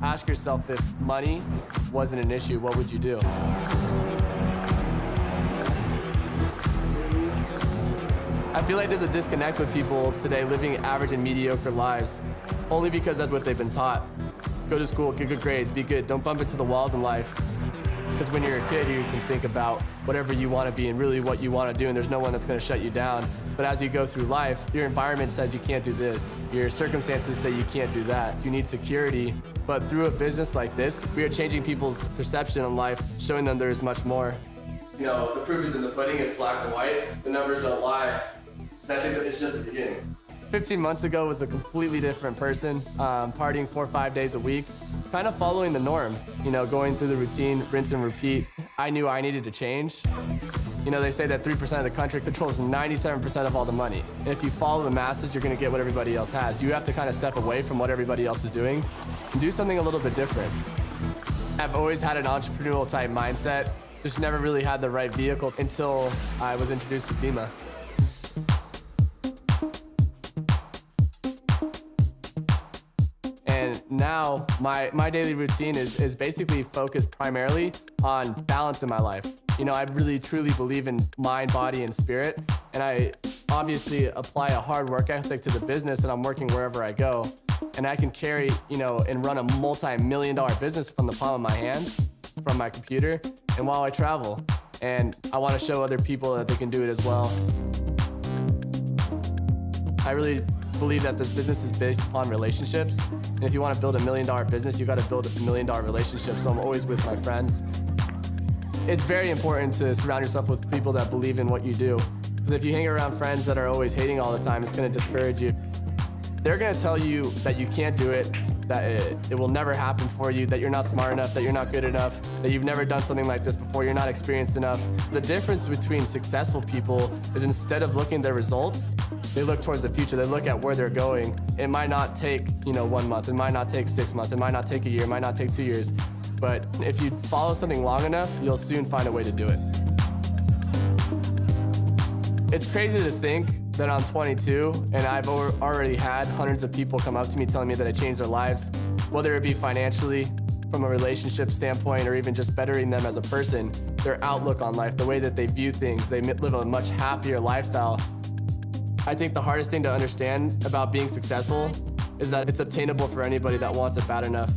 Ask yourself, if money wasn't an issue, what would you do? I feel like there's a disconnect with people today living average and mediocre lives, only because that's what they've been taught. Go to school, get good grades, be good, don't bump into the walls in life. Because when you're a kid, you can think about whatever you want to be and really what you want to do, and there's no one that's going to shut you down. But as you go through life, your environment says you can't do this. Your circumstances say you can't do that. You need security. But through a business like this, we are changing people's perception on life, showing them there is much more. You know, the proof is in the pudding, it's black and white. The numbers don't lie. And I think that it's just the beginning. 15 months ago was a completely different person, partying 4 or 5 days a week, kind of following the norm, you know, going through the routine, rinse and repeat. I knew I needed to change. You know, they say that 3% of the country controls 97% of all the money. And if you follow the masses, you're gonna get what everybody else has. You have to kind of step away from what everybody else is doing and do something a little bit different. I've always had an entrepreneurial type mindset, just never really had the right vehicle until I was introduced to FEMA. And now my daily routine is basically focused primarily on balance in my life. You know, I really truly believe in mind, body, and spirit. And I obviously apply a hard work ethic to the business, and I'm working wherever I go. And I can carry, you know, and run a multi-million-dollar business from the palm of my hands, from my computer, and while I travel. And I want to show other people that they can do it as well. I really believe that this business is based upon relationships. And if you want to build $1 million business, you got to build $1 million relationship. So I'm always with my friends. It's very important to surround yourself with people that believe in what you do. Because if you hang around friends that are always hating all the time, it's going to discourage you. They're going to tell you that you can't do it, that it will never happen for you, that you're not smart enough, that you're not good enough, that you've never done something like this before, you're not experienced enough. The difference between successful people is instead of looking at their results, they look towards the future. They look at where they're going. It might not take, you know, 1 month. It might not take 6 months. It might not take a year. It might not take 2 years. But if you follow something long enough, you'll soon find a way to do it. It's crazy to think that I'm 22 and I've already had hundreds of people come up to me telling me that I changed their lives, whether it be financially, from a relationship standpoint, or even just bettering them as a person, their outlook on life, the way that they view things. They live a much happier lifestyle. I think the hardest thing to understand about being successful is that it's obtainable for anybody that wants it bad enough.